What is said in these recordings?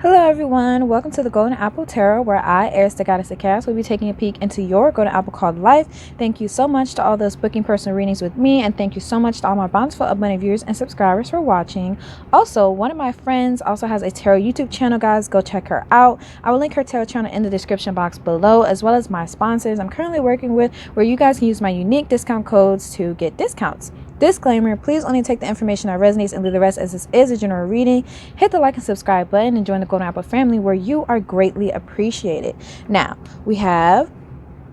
Hello everyone, welcome to the Golden Apple Tarot, where I, Eris the Goddess of Chaos, will be taking a peek into your Golden Apple called life. Thank you so much to all those booking personal readings with me, and thank you so much to all my bountiful abundant viewers and subscribers for watching. Also, one of my friends also has a tarot YouTube channel, guys. Go check her out. I will link her tarot channel in the description box below, as well as my sponsors I'm currently working with, where you guys can use my unique discount codes to get discounts. Disclaimer, please only take the information that resonates and leave the rest, as this is a general reading. Hit the like and subscribe button and join the Golden Apple family, where you are greatly appreciated. Now, we have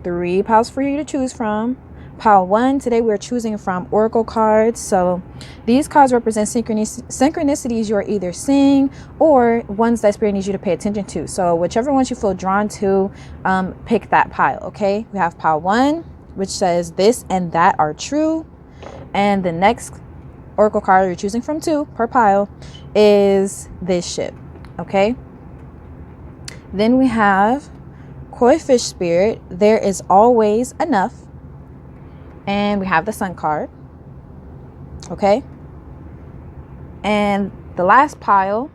3 piles for you to choose from. Pile 1, today we're choosing from Oracle cards. So these cards represent synchronicities you're either seeing or ones that Spirit needs you to pay attention to. So whichever ones you feel drawn to, pick that pile, okay? We have pile 1, which says this and that are true. And the next Oracle card you're choosing from 2 per pile is this ship, okay? Then we have Koi Fish Spirit, there is always enough. And we have the Sun card, okay? And the last pile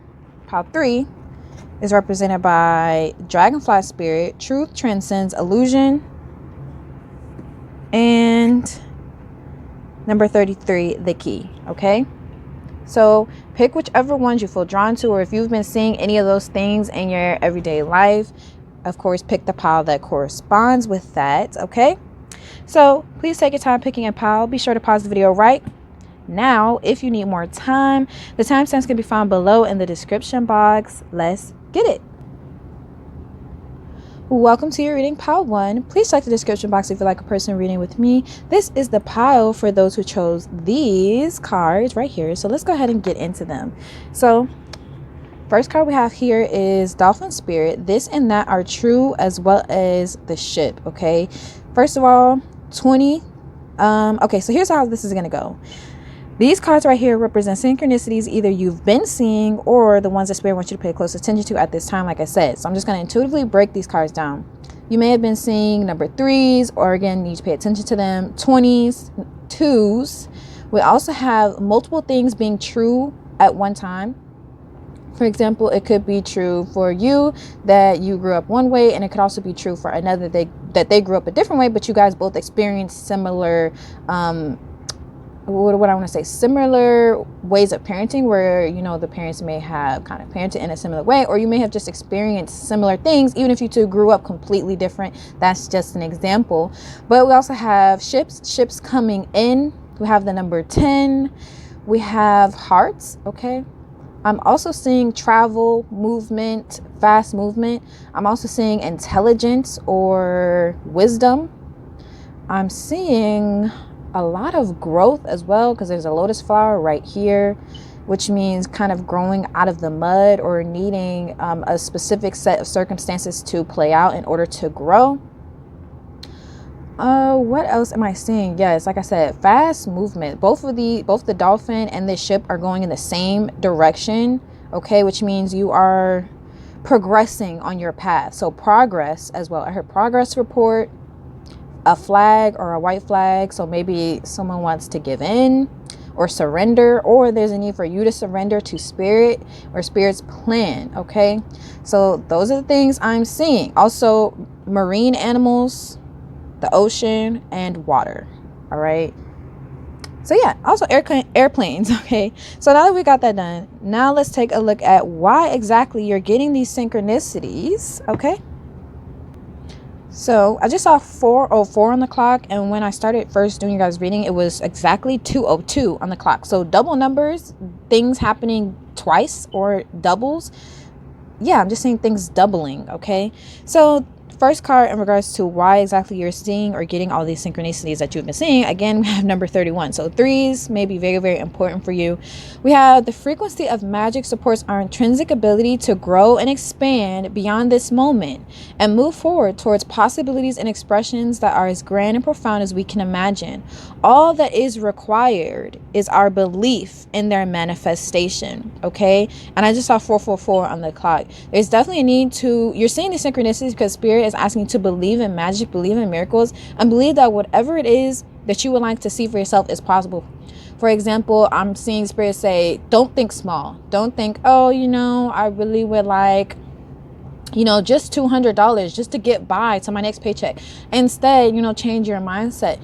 3, is represented by Dragonfly Spirit, truth transcends illusion. And number 33, the key, okay? So pick whichever ones you feel drawn to, or if you've been seeing any of those things in your everyday life, of course, pick the pile that corresponds with that, okay? So please take your time picking a pile. Be sure to pause the video right now if you need more time. The timestamps can be found below in the description box. Let's get it. Welcome to your reading, pile 1. Please check the description box if you'd like a personal reading with me. This is the pile for those who chose these cards right here. So let's go ahead and get into them. So first card we have here is Dolphin Spirit. This and that are true, as well as the ship, okay? First of all, 20. Okay, so here's how this is going to go. These cards right here represent synchronicities either you've been seeing or the ones that Spirit wants you to pay close attention to at this time, like I said. So I'm just going to intuitively break these cards down. You may have been seeing number 3s, or again, need to pay attention to them, 20s, 2s. We also have multiple things being true at one time. For example, it could be true for you that you grew up one way, and it could also be true for another that they grew up a different way, but you guys both experienced similar what I want to say, similar ways of parenting, where, you know, the parents may have kind of parented in a similar way, or you may have just experienced similar things, even if you two grew up completely different. That's just an example. But we also have ships coming in. We have the number 10. We have hearts, okay? I'm also seeing travel, movement, fast movement. I'm also seeing intelligence or wisdom. I'm seeing a lot of growth as well, because there's a lotus flower right here, which means kind of growing out of the mud, or needing a specific set of circumstances to play out in order to grow. What else am I seeing? Yes, like I said, fast movement. Both the dolphin and the ship are going in the same direction, okay, which means you are progressing on your path. So progress as well. I heard progress report, a flag or a white flag. So maybe someone wants to give in or surrender, or there's a need for you to surrender to Spirit or Spirit's plan, okay? So those are the things I'm seeing. Also, marine animals, the ocean, and water. All right. So yeah, also airplanes. Okay. So now that we got that done, now let's take a look at why exactly you're getting these synchronicities. Okay. So I just saw 4:04 on the clock, and when I started first doing you guys reading, it was exactly 2:02 on the clock. So double numbers, things happening twice, or doubles. Yeah, I'm just seeing things doubling. Okay. So first card in regards to why exactly you're seeing or getting all these synchronicities that you've been seeing, again, we have number 31. So 3s may be very, very important for you. We have the frequency of magic supports our intrinsic ability to grow and expand beyond this moment and move forward towards possibilities and expressions that are as grand and profound as we can imagine. All that is required is our belief in their manifestation, okay? And I just saw 4:44 on the clock. There's definitely a need to, you're seeing the synchronicities because Spirit is asking you to believe in magic, believe in miracles, and believe that whatever it is that you would like to see for yourself is possible. For example, I'm seeing Spirit say, don't think small. Don't think, oh, I really would like, just $200 just to get by to my next paycheck. Instead, change your mindset.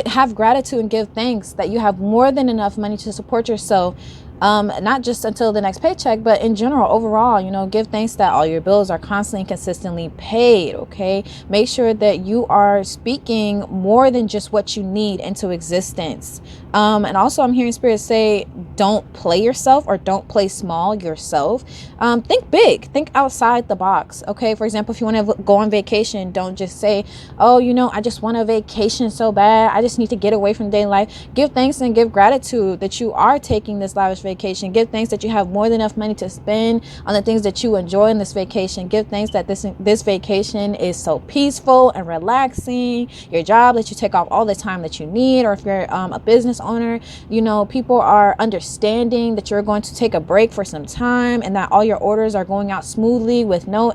Have gratitude and give thanks that you have more than enough money to support yourself. Not just until the next paycheck, but in general, overall, give thanks that all your bills are constantly and consistently paid. Okay. Make sure that you are speaking more than just what you need into existence. And also I'm hearing Spirit say, don't play yourself or don't play small yourself. Think big, think outside the box. Okay. For example, if you want to go on vacation, don't just say, oh, I just want a vacation so bad. I just need to get away from daily life. Give thanks and give gratitude that you are taking this lavish vacation. Give thanks that you have more than enough money to spend on the things that you enjoy in this vacation. Give thanks that this vacation is so peaceful and relaxing. Your job, that you take off all the time that you need, or if you're a business owner, people are understanding that you're going to take a break for some time and that all your orders are going out smoothly with no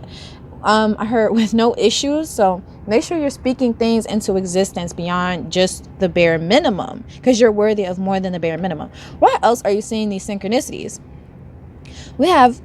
issues. So make sure you're speaking things into existence beyond just the bare minimum, because you're worthy of more than the bare minimum. Why else are you seeing these synchronicities? We have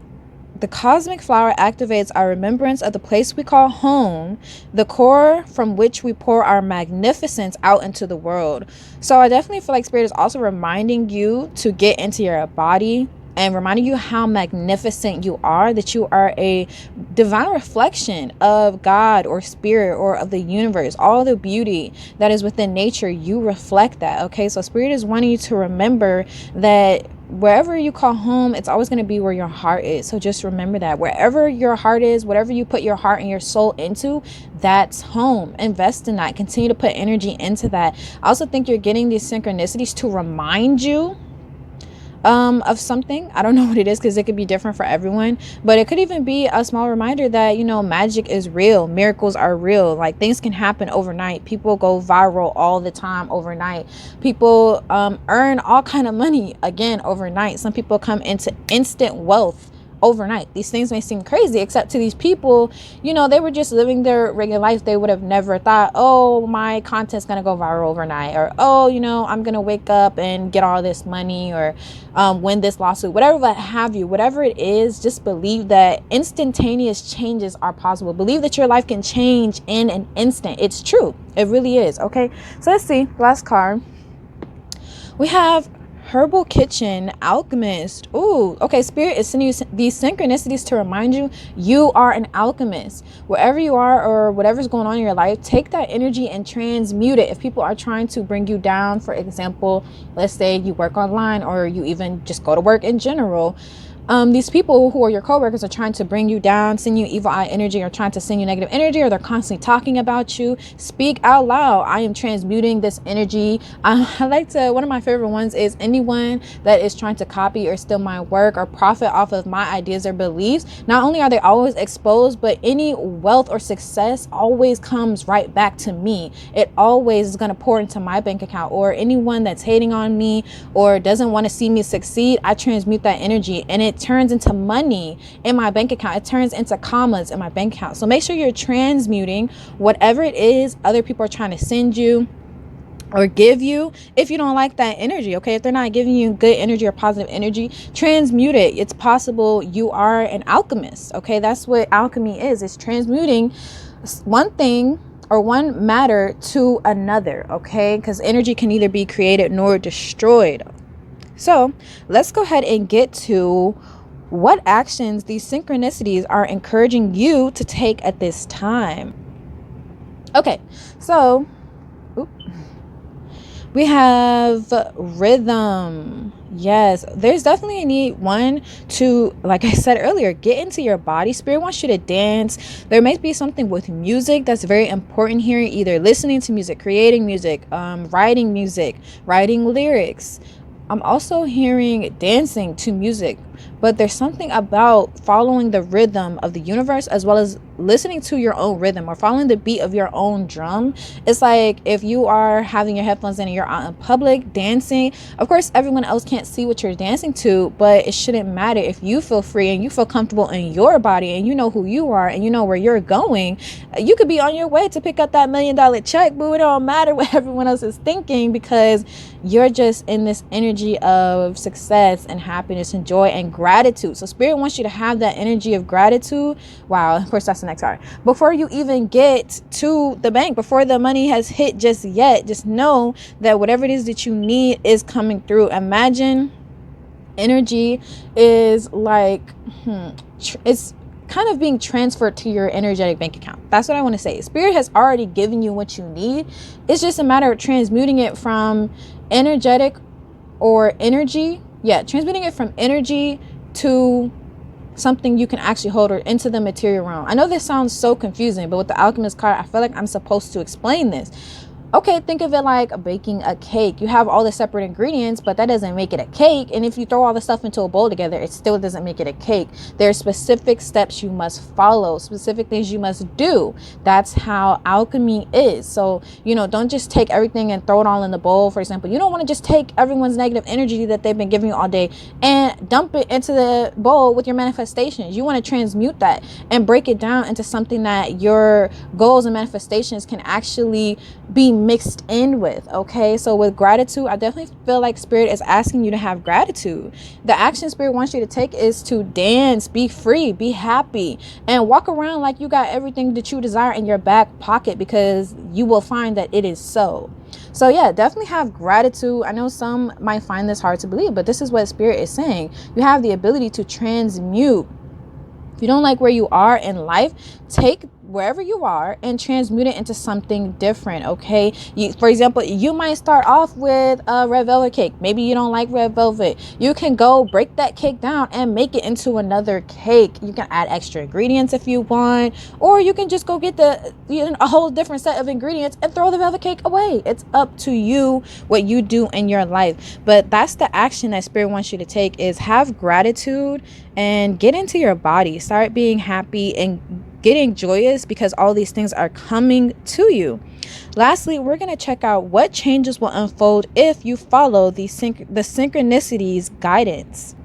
the cosmic flower activates our remembrance of the place we call home, the core from which we pour our magnificence out into the world. So I definitely feel like Spirit is also reminding you to get into your body and reminding you how magnificent you are, that you are a divine reflection of God or Spirit or of the universe. All the beauty that is within nature, you reflect that. Okay, so Spirit is wanting you to remember that wherever you call home, it's always going to be where your heart is. So just remember that wherever your heart is, whatever you put your heart and your soul into, that's home. Invest in that. Continue to put energy into that. I also think you're getting these synchronicities to remind you of something. I don't know what it is, because it could be different for everyone, but it could even be a small reminder that magic is real, miracles are real. Like, things can happen overnight. People go viral all the time overnight. People earn all kind of money again overnight. Some people come into instant wealth overnight. These things may seem crazy, except to these people, they were just living their regular life. They would have never thought, oh, my content's gonna go viral overnight, or oh, I'm gonna wake up and get all this money, or win this lawsuit, whatever that have you. Whatever it is, just believe that instantaneous changes are possible. Believe that your life can change in an instant. It's true. It really is. Okay, so let's see, last card. We have Herbal Kitchen Alchemist. Ooh, okay. Spirit is sending you these synchronicities to remind you you are an alchemist. Wherever you are or whatever's going on in your life, take that energy and transmute it. If people are trying to bring you down, for example, let's say you work online or you even just go to work in general, these people who are your coworkers are trying to bring you down, send you evil eye energy, or trying to send you negative energy, or they're constantly talking about you. Speak out loud. I am transmuting this energy. One of my favorite ones is anyone that is trying to copy or steal my work or profit off of my ideas or beliefs. Not only are they always exposed, but any wealth or success always comes right back to me. It always is going to pour into my bank account. Or anyone that's hating on me or doesn't want to see me succeed, I transmute that energy and it turns into money in my bank account. It turns into commas in my bank account. So make sure you're transmuting whatever it is other people are trying to send you or give you. If you don't like that energy, okay, if they're not giving you good energy or positive energy, transmute it. It's possible. You are an alchemist. Okay, that's what alchemy is. It's transmuting one thing or one matter to another. Okay, because energy can neither be created nor destroyed. So let's go ahead and get to what actions these synchronicities are encouraging you to take at this time. Okay, so we have rhythm. Yes, there's definitely a need, one, to, like I said earlier, get into your body. Spirit wants you to dance. There may be something with music that's very important here, either listening to music, creating music, writing music, writing lyrics. I'm also hearing dancing to music, but there's something about following the rhythm of the universe as well as listening to your own rhythm or following the beat of your own drum. It's like if you are having your headphones in and you're out in public dancing, of course everyone else can't see what you're dancing to, but it shouldn't matter. If you feel free and you feel comfortable in your body and you know who you are and you know where you're going, you could be on your way to pick up that $1 million check, but it don't matter what everyone else is thinking, because you're just in this energy of success and happiness and joy and gratitude. So spirit wants you to have that energy of gratitude. Wow, of course that's the next card. Before you even get to the bank, before the money has hit just yet, just know that whatever it is that you need is coming through. Imagine energy is like it's kind of being transferred to your energetic bank account. That's what I want to say. Spirit has already given you what you need. It's just a matter of transmuting it from energetic or energy. Yeah, transmuting it from energy to something you can actually hold, or into the material realm. I know this sounds so confusing, but with the alchemist card, I feel like I'm supposed to explain this. Okay, think of it like baking a cake. You have all the separate ingredients, but that doesn't make it a cake. And if you throw all the stuff into a bowl together, it still doesn't make it a cake. There are specific steps you must follow, specific things you must do. That's how alchemy is. So, don't just take everything and throw it all in the bowl. For example, you don't want to just take everyone's negative energy that they've been giving you all day and dump it into the bowl with your manifestations. You want to transmute that and break it down into something that your goals and manifestations can actually be mixed in with. Okay, so with gratitude, I definitely feel like spirit is asking you to have gratitude. The action spirit wants you to take is to dance, be free, be happy, and walk around like you got everything that you desire in your back pocket, because you will find that it is so. So yeah, definitely have gratitude. I know some might find this hard to believe, but this is what spirit is saying. You have the ability to transmute. If you don't like where you are in life, take wherever you are and transmute it into something different. Okay, for example, you might start off with a red velvet cake. Maybe you don't like red velvet. You can go break that cake down and make it into another cake. You can add extra ingredients if you want, or you can just go get a whole different set of ingredients and throw the velvet cake away. It's up to you what you do in your life. But that's the action that spirit wants you to take, is have gratitude and get into your body. Start being happy and getting joyous, because all these things are coming to you. Lastly, we're going to check out what changes will unfold if you follow the synchronicity's guidance.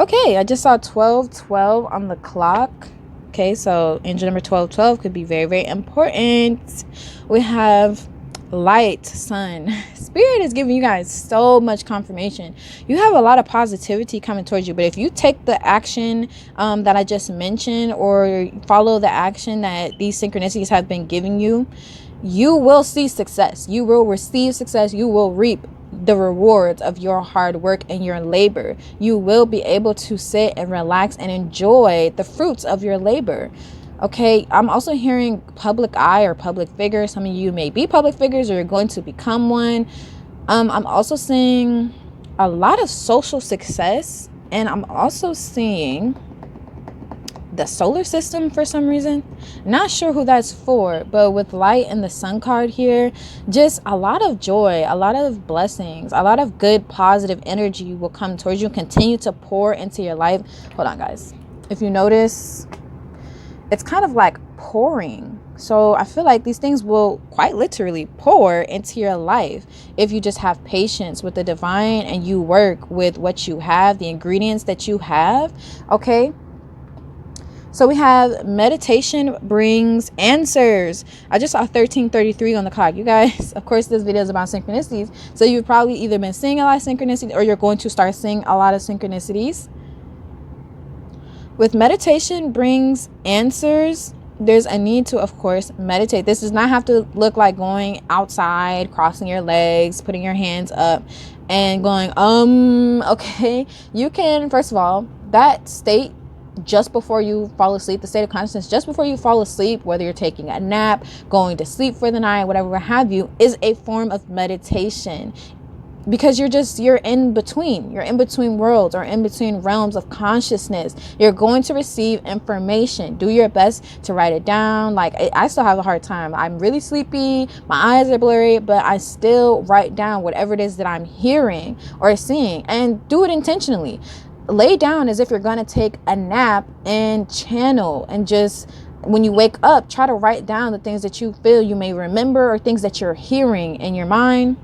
Okay, I just saw 1212 on the clock. Okay, so angel number 1212 could be very, very important. We have light, sun. Spirit is giving you guys so much confirmation. You have a lot of positivity coming towards you, but if you take the action that I just mentioned, or follow the action that these synchronicities have been giving you, you will see success. You will receive success. You will reap the rewards of your hard work and your labor. You will be able to sit and relax and enjoy the fruits of your labor. Okay, I'm also hearing public eye or public figure. Some of you may be public figures, or you're going to become one. I'm also seeing a lot of social success, and I'm also seeing the solar system for some reason. Not sure who that's for, but with light and the sun card here, just a lot of joy, a lot of blessings, a lot of good positive energy will come towards you, continue to pour into your life. Hold on, guys. If you notice, it's kind of like pouring. So I feel like these things will quite literally pour into your life if you just have patience with the divine and you work with what you have, the ingredients that you have. Okay, so we have meditation brings answers. I just saw 1333 on the clock. You guys, of course this video is about synchronicities, so you've probably either been seeing a lot of synchronicities, or you're going to start seeing a lot of synchronicities. With meditation brings answers, there's a need to, of course, meditate. This does not have to look like going outside, crossing your legs, putting your hands up and going, okay. You can, first of all, that state just before you fall asleep, the state of consciousness just before you fall asleep, whether you're taking a nap, going to sleep for the night, whatever have you, is a form of meditation. Because you're in between worlds, or in between realms of consciousness. You're going to receive information. Do your best to write it down. Like, I still have a hard time. I'm really sleepy, my eyes are blurry, but I still write down whatever it is that I'm hearing or seeing, and do it intentionally. lay down as if you're going to take a nap and channel, and just when you wake up, try to write down the things that you feel you may remember or things that you're hearing in your mind,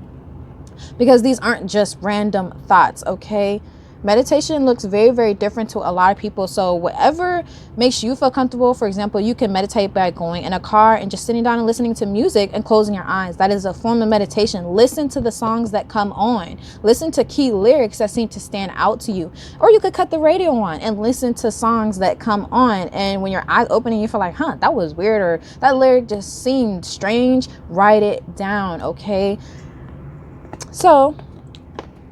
because these aren't just random thoughts, okay? Meditation looks very, very different to a lot of people. So whatever makes you feel comfortable. For example, you can meditate by going in a car and just sitting down and listening to music and closing your eyes. That is a form of meditation. Listen to the songs that come on. Listen to key lyrics that seem to stand out to you. Or you could cut the radio on and listen to songs that come on. And when your eyes open and you feel like, that was weird, or that lyric just seemed strange, write it down, okay? So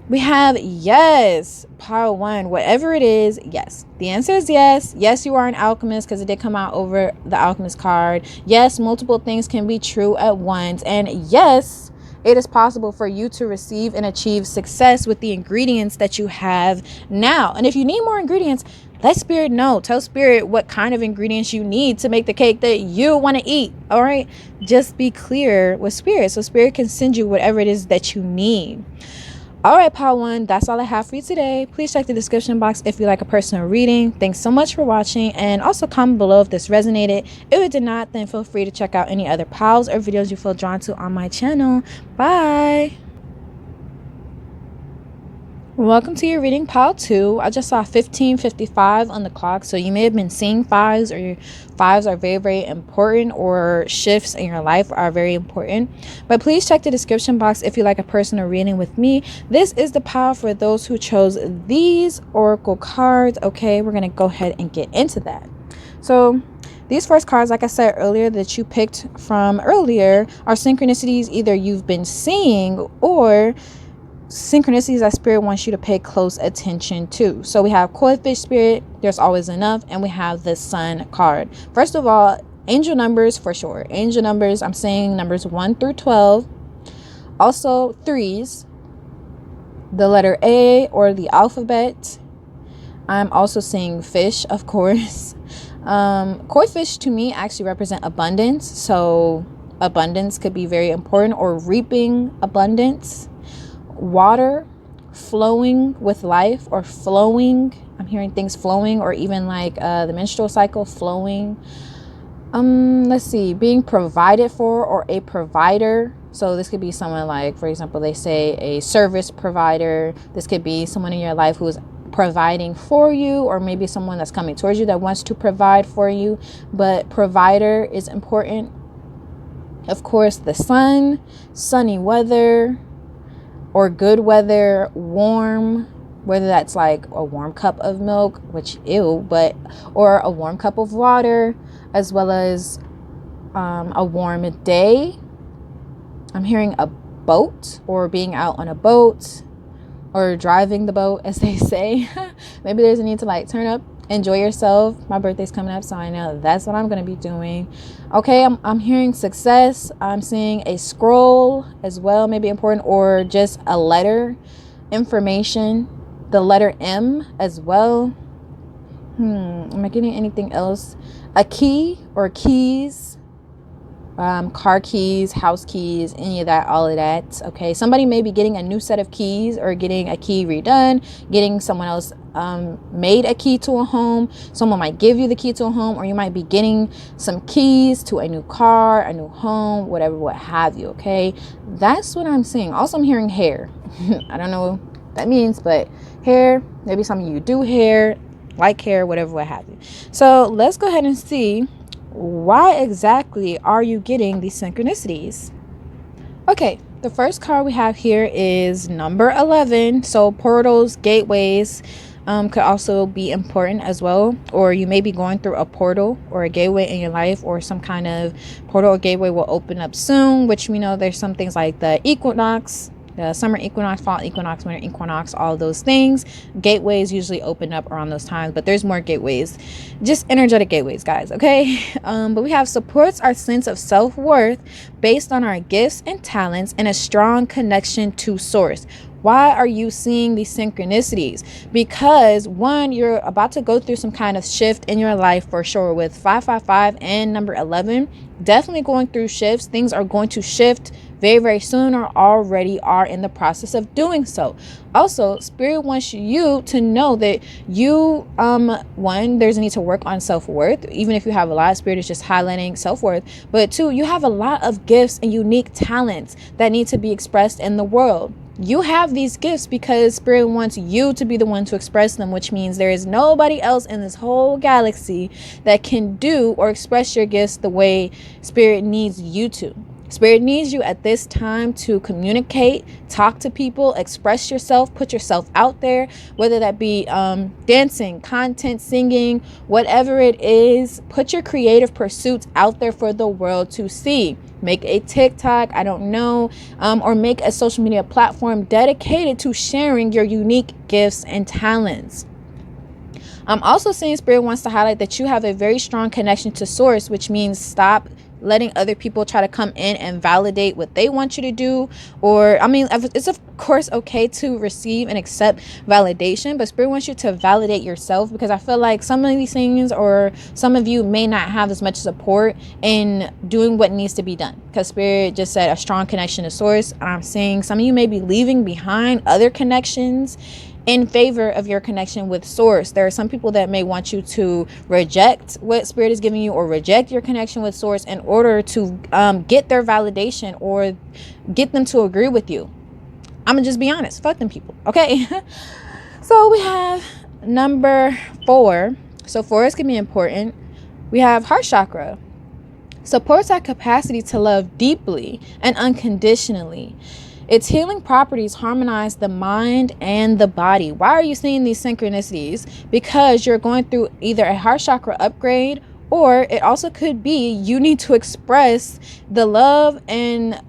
we have yes, pile 1, whatever it is, yes. The answer is yes. Yes, you are an alchemist, because it did come out over the alchemist card. Yes, multiple things can be true at once. And yes, it is possible for you to receive and achieve success with the ingredients that you have now. And if you need more ingredients, let spirit know. Tell spirit what kind of ingredients you need to make the cake that you want to eat. All right. Just be clear with spirit, so spirit can send you whatever it is that you need. All right, pile 1, that's all I have for you today. Please check the description box if you like a personal reading. Thanks so much for watching, and also comment below if this resonated. If it did not, then feel free to check out any other piles or videos you feel drawn to on my channel. Bye. Welcome to your reading, pile 2. I just saw 15:55 on the clock, so you may have been seeing 5s, or your 5s are very, very important, or shifts in your life are very important. But please check the description box if you like a personal reading with me. This is the pile for those who chose these oracle cards. Okay, we're going to go ahead and get into that. So these first cards, like I said earlier, that you picked from earlier are synchronicities either you've been seeing or synchronicities that spirit wants you to pay close attention to. So we have koi fish spirit, there's always enough, and we have the sun card. First of all, angel numbers for sure. Angel numbers, I'm saying numbers 1 through 12. Also 3s, the letter A or the alphabet. I'm also seeing fish, of course. Koi fish to me actually represent abundance. So abundance could be very important, or reaping abundance. Water, flowing with life, or flowing. I'm hearing things flowing, or even like the menstrual cycle flowing. Let's see, being provided for, or a provider. So this could be someone like, for example, they say a service provider. This could be someone in your life who's providing for you, or maybe someone that's coming towards you that wants to provide for you. But provider is important. Of course, the sun, sunny weather, or good weather, warm, whether that's like a warm cup of milk, which ew, but, or a warm cup of water, as well as a warm day. I'm hearing a boat, or being out on a boat, or driving the boat, as they say. Maybe there's a need to like turn up, enjoy yourself. My birthday's coming up, so I know that's what I'm going to be doing. Okay, I'm hearing success. I'm seeing a scroll as well, maybe important, or just a letter, information, the letter M as well. Am I getting anything else? A key or keys, car keys, house keys, any of that, all of that. Okay, somebody may be getting a new set of keys, or getting a key redone, getting someone else made a key to a home. Someone might give you the key to a home, or you might be getting some keys to a new car, a new home, whatever, what have you. Okay, that's what I'm seeing. Also, I'm hearing hair. I don't know what that means, but hair, maybe some of you do hair, like hair, whatever, what have you. So let's go ahead and see, why exactly are you getting these synchronicities? Okay, the first card we have here is number 11. So portals, gateways could also be important as well. Or you may be going through a portal or a gateway in your life, or some kind of portal or gateway will open up soon, which we know there's some things like the equinox, the summer equinox, fall equinox, winter equinox, all those things. Gateways usually open up around those times, but there's more gateways, just energetic gateways, guys. Okay. But we have supports our sense of self-worth based on our gifts and talents, and a strong connection to source. Why are you seeing these synchronicities? Because one, you're about to go through some kind of shift in your life for sure. With 555 and number 11, definitely going through shifts. Things are going to shift very, very soon, or already are in the process of doing so. Also, Spirit wants you to know that you, one, there's a need to work on self-worth. Even if you have a lot, Spirit is just highlighting self-worth. But two, you have a lot of gifts and unique talents that need to be expressed in the world. You have these gifts because Spirit wants you to be the one to express them, which means there is nobody else in this whole galaxy that can do or express your gifts the way Spirit needs you to. Spirit needs you at this time to communicate, talk to people, express yourself, put yourself out there, whether that be dancing, content, singing, whatever it is. Put your creative pursuits out there for the world to see. Make a TikTok, I don't know, or make a social media platform dedicated to sharing your unique gifts and talents. I'm also seeing Spirit wants to highlight that you have a very strong connection to Source, which means stop letting other people try to come in and validate what they want you to do. Or, I mean, it's of course okay to receive and accept validation, but Spirit wants you to validate yourself, because I feel like some of these things, or some of you may not have as much support in doing what needs to be done, because Spirit just said a strong connection to Source. And I'm saying some of you may be leaving behind other connections in favor of your connection with Source. There are some people that may want you to reject what Spirit is giving you, or reject your connection with Source in order to get their validation or get them to agree with you. I'm gonna just be honest, fuck them people, okay? So we have number 4. So 4 is gonna be important. We have heart chakra. Supports our capacity to love deeply and unconditionally. Its healing properties harmonize the mind and the body. Why are you seeing these synchronicities? Because you're going through either a heart chakra upgrade, or it also could be you need to express the love and,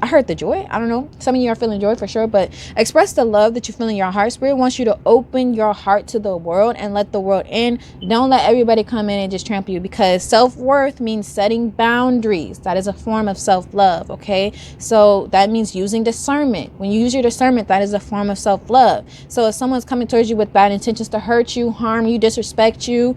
I heard the joy. I don't know. Some of you are feeling joy for sure, but express the love that you feel in your heart. Spirit wants you to open your heart to the world and let the world in. Don't let everybody come in and just trample you, because self-worth means setting boundaries. That is a form of self-love, okay? So that means using discernment. When you use your discernment, that is a form of self-love. So if someone's coming towards you with bad intentions to hurt you, harm you, disrespect you,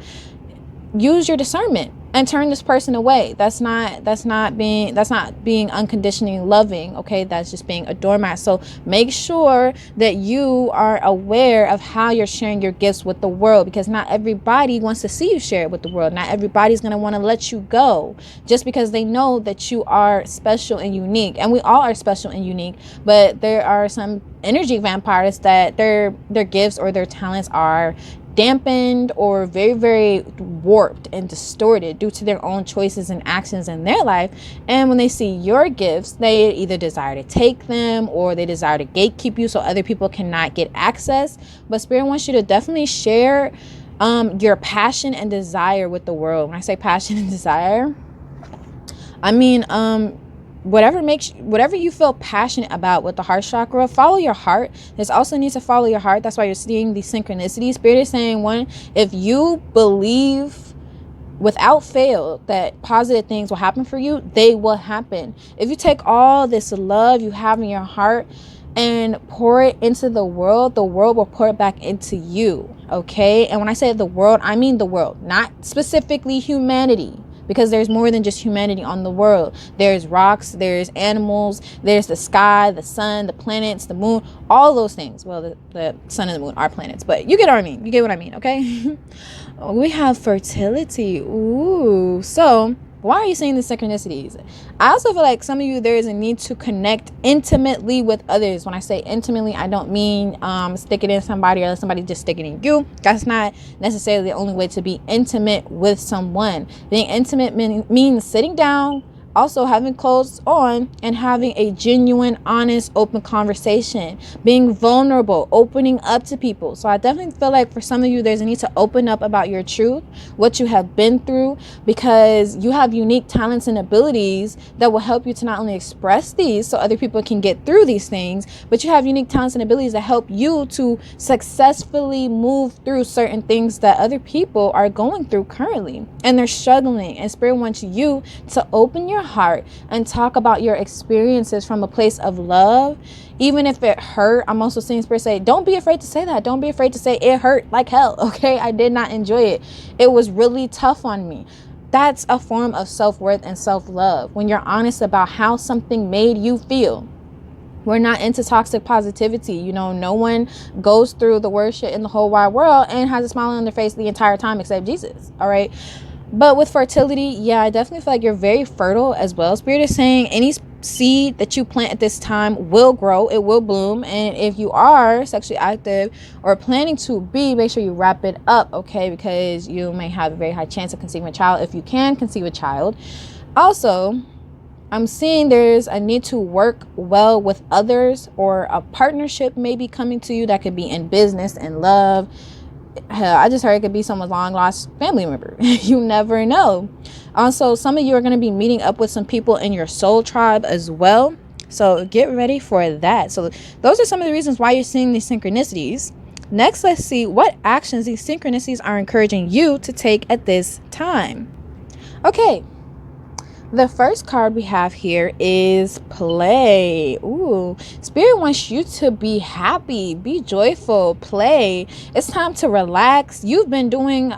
use your discernment and turn this person away. That's not being unconditionally loving, okay? That's just being a doormat. So make sure that you are aware of how you're sharing your gifts with the world, because not everybody wants to see you share it with the world. Not everybody's going to want to let you go just because they know that you are special and unique. And we all are special and unique, but there are some energy vampires that their gifts or their talents are dampened or very, very warped and distorted due to their own choices and actions in their life. And when they see your gifts, they either desire to take them, or they desire to gatekeep you so other people cannot get access. But Spirit wants you to definitely share your passion and desire with the world. When I say passion and desire, I mean whatever you feel passionate about with the heart chakra, follow your heart. This also needs to follow your heart. That's why you're seeing these synchronicities. Spirit is saying, one, if you believe without fail that positive things will happen for you, they will happen. If you take all this love you have in your heart and pour it into the world will pour it back into you, okay? And when I say the world, I mean the world, not specifically humanity, because there's more than just humanity on the world. There's rocks, there's animals, there's the sky, the sun, the planets, the moon, all those things. Well, the sun and the moon are planets, but you get what I mean. You get what I mean, okay? We have fertility. Ooh, so why are you seeing the synchronicities? I also feel like some of you, there is a need to connect intimately with others. When I say intimately, I don't mean stick it in somebody or let somebody just stick it in you. That's not necessarily the only way to be intimate with someone. Being intimate means sitting down, also having clothes on, and having a genuine, honest, open conversation, being vulnerable, opening up to people. So I definitely feel like for some of you, there's a need to open up about your truth, what you have been through, because you have unique talents and abilities that will help you to not only express these so other people can get through these things, but you have unique talents and abilities that help you to successfully move through certain things that other people are going through currently, and they're struggling. And Spirit wants you to open your heart and talk about your experiences from a place of love, even if it hurt. I'm also seeing Spirit say, don't be afraid to say that. Don't be afraid to say it hurt like hell, okay? I did not enjoy it. It was really tough on me. That's a form of self-worth and self-love, when you're honest about how something made you feel. We're not into toxic positivity. You know, no one goes through the worst shit in the whole wide world and has a smile on their face the entire time except Jesus. All right. But with fertility, yeah, I definitely feel like you're very fertile as well. Spirit is saying any seed that you plant at this time will grow, it will bloom. And if you are sexually active or planning to be, make sure you wrap it up, okay? Because you may have a very high chance of conceiving a child if you can conceive a child. Also, I'm seeing there's a need to work well with others, or a partnership may be coming to you that could be in business and love. Hell, I just heard it could be someone's long lost family member. You never know. Also, some of you are going to be meeting up with some people in your soul tribe as well. So get ready for that. So those are some of the reasons why you're seeing these synchronicities. Next, let's see what actions these synchronicities are encouraging you to take at this time. Okay. The first card we have here is play. Ooh, Spirit wants you to be happy, be joyful, play. It's time to relax. You've been putting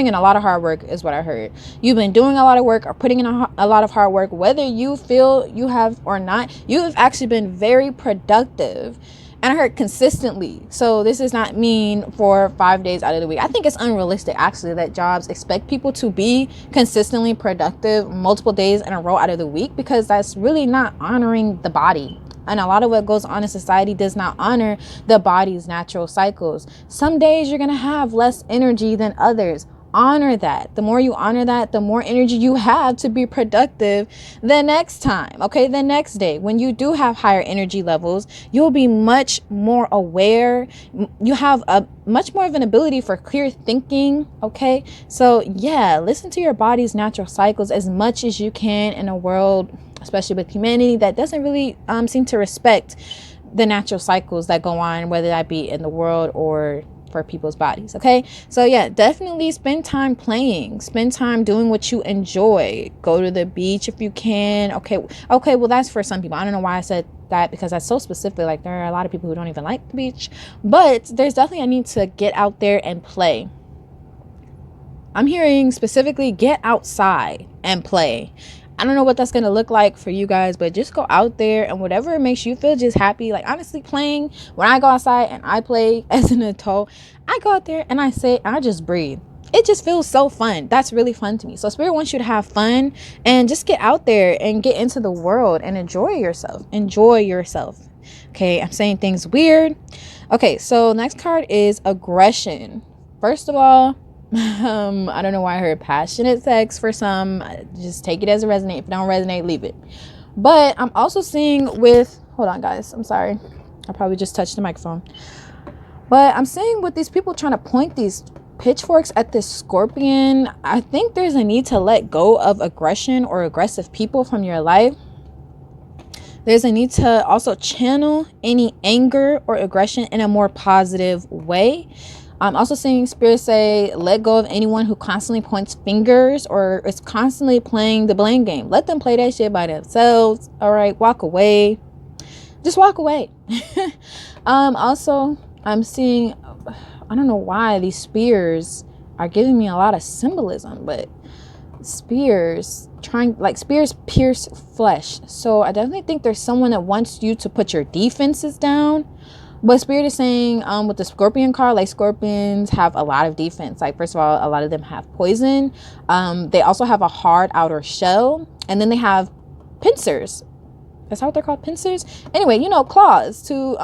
in a lot of hard work, is what I heard. You've been doing a lot of work, or putting in a lot of hard work, whether you feel you have or not. You have actually been very productive. And I heard consistently. So this does not mean for 5 days out of the week. I think it's unrealistic, actually, that jobs expect people to be consistently productive multiple days in a row out of the week, because that's really not honoring the body. And a lot of what goes on in society does not honor the body's natural cycles. Some days you're going to have less energy than others. Honor that. The more you honor that, the more energy you have to be productive the next time. Okay, the next day, when you do have higher energy levels, you'll be much more aware. You have a much more of an ability for clear thinking. Okay, so yeah, listen to your body's natural cycles as much as you can in a world, especially with humanity, that doesn't really seem to respect the natural cycles that go on, whether that be in the world or for people's bodies. Okay, so yeah, definitely spend time playing, spend time doing what you enjoy. Go to the beach if you can. Okay, well, that's for some people. I don't know why I said that, because that's so specific. Like, there are a lot of people who don't even like the beach, but there's definitely a need to get out there and play. I'm hearing specifically get outside and play. I don't know what that's going to look like for you guys, but just go out there and whatever makes you feel just happy. Like, honestly, playing, when I go outside and I play as an adult, I go out there and I sit and I just breathe. It just feels so fun. That's really fun to me. So Spirit wants you to have fun and just get out there and get into the world and enjoy yourself. Enjoy yourself. Okay, I'm saying things weird. Okay, so next card is aggression. First of all, I don't know why I heard passionate sex for some. Just take it as a resonate. If it don't resonate, leave it. But I'm also seeing with, hold on guys, I'm sorry, I probably just touched the microphone. But I'm seeing with these people trying to point these pitchforks at this Scorpion, I think there's a need to let go of aggression or aggressive people from your life. There's a need to also channel any anger or aggression in a more positive way. I'm also seeing Spirit say, let go of anyone who constantly points fingers or is constantly playing the blame game. Let them play that shit by themselves. All right, walk away. Just walk away. Also, I'm seeing, I don't know why these spears are giving me a lot of symbolism, but spears pierce flesh. So I definitely think there's someone that wants you to put your defenses down. But Spirit is saying with the Scorpion card, like, scorpions have a lot of defense. Like, first of all, a lot of them have poison. They also have a hard outer shell. And then they have pincers. That's how they're called, pincers? Anyway, claws to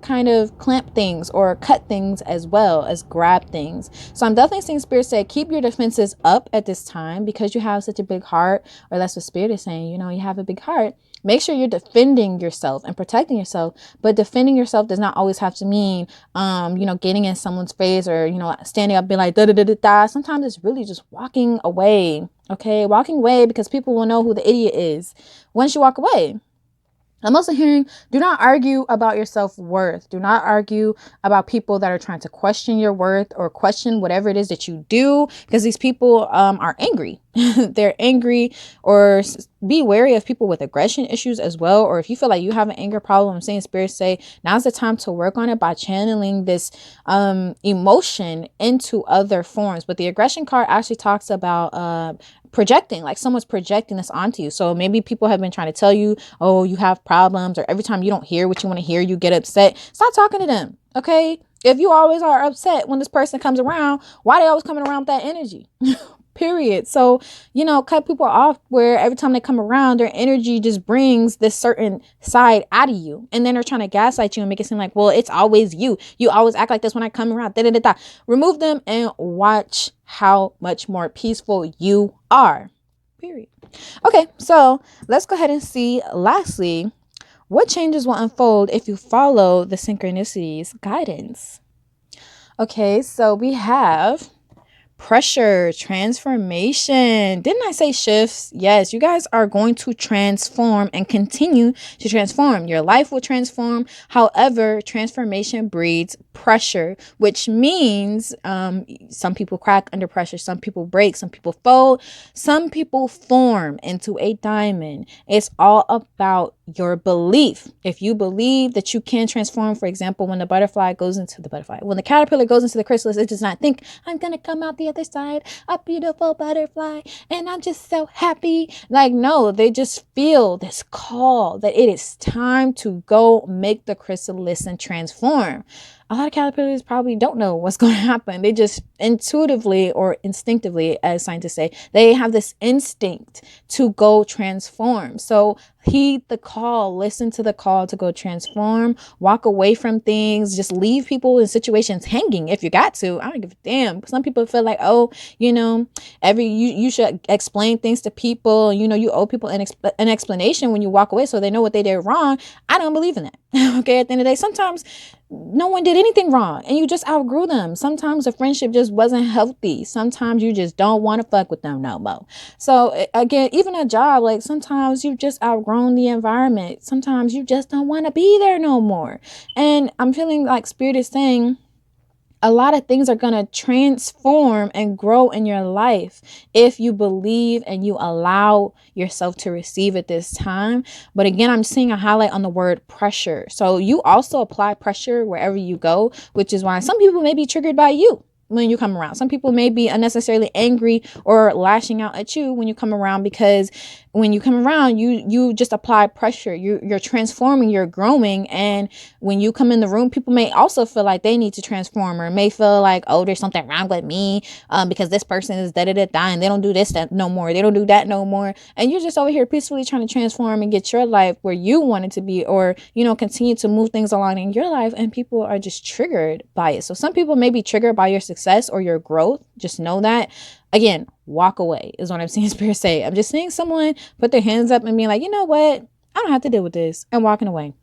kind of clamp things or cut things, as well as grab things. So I'm definitely seeing Spirit say, keep your defenses up at this time, because you have such a big heart. Or that's what Spirit is saying. You have a big heart. Make sure you're defending yourself and protecting yourself. But defending yourself does not always have to mean, getting in someone's face or, standing up and being like, da da da da da. Sometimes it's really just walking away. Okay, walking away, because people will know who the idiot is once you walk away. I'm also hearing, do not argue about your self-worth. Do not argue about people that are trying to question your worth or question whatever it is that you do, because these people are angry. they're angry, or be wary of people with aggression issues as well. Or if you feel like you have an anger problem, I'm saying spirits say now's the time to work on it by channeling this emotion into other forms. But the aggression card actually talks about projecting, like someone's projecting this onto you. So maybe people have been trying to tell you, oh, you have problems, or every time you don't hear what you want to hear, you get upset. Stop talking to them. Okay, if you always are upset when this person comes around, why they always coming around with that energy? Period. So, cut people off where every time they come around, their energy just brings this certain side out of you. And then they're trying to gaslight you and make it seem like, well, it's always you. You always act like this when I come around. Da, da, da, da. Remove them and watch how much more peaceful you are. Period. Okay, so let's go ahead and see, lastly, what changes will unfold if you follow the Synchronicity's guidance. Okay, so we have pressure, transformation. Didn't I say shifts? Yes, you guys are going to transform and continue to transform. Your life will transform. However, transformation breeds pressure, which means some people crack under pressure, some people break, some people fold, some people form into a diamond. It's all about your belief. If you believe that you can transform, for example, when the caterpillar goes into the chrysalis, it does not think, I'm gonna come out the other side a beautiful butterfly and I'm just so happy. Like, no, they just feel this call that it is time to go make the chrysalis and transform. A lot of caterpillars probably don't know what's going to happen. They just intuitively or instinctively, as scientists say, they have this instinct to go transform. So heed the call, listen to the call to go transform, walk away from things, just leave people in situations hanging if you got to. I don't give a damn. Some people feel like, oh, you should explain things to people. You owe people an explanation when you walk away so they know what they did wrong. I don't believe in that. Okay, at the end of the day, sometimes no one did anything wrong and you just outgrew them. Sometimes a friendship just wasn't healthy. Sometimes you just don't want to fuck with them no more. So again, even a job, like sometimes you've just outgrown the environment. Sometimes you just don't want to be there no more. And I'm feeling like Spirit is saying a lot of things are going to transform and grow in your life if you believe and you allow yourself to receive it this time. But again, I'm seeing a highlight on the word pressure. So you also apply pressure wherever you go, which is why some people may be triggered by you when you come around. Some people may be unnecessarily angry or lashing out at you when you come around, because when you come around, you just apply pressure. You're transforming, you're growing. And when you come in the room, people may also feel like they need to transform, or may feel like, oh, there's something wrong with me because this person is da-da-da-da and they don't do this no more. They don't do that no more. And you're just over here peacefully trying to transform and get your life where you want it to be, or, continue to move things along in your life. And people are just triggered by it. So some people may be triggered by your success or your growth. Just know that. Again, walk away is what I'm seeing Spirit say. I'm just seeing someone put their hands up and being like, you know what? I don't have to deal with this, and walking away.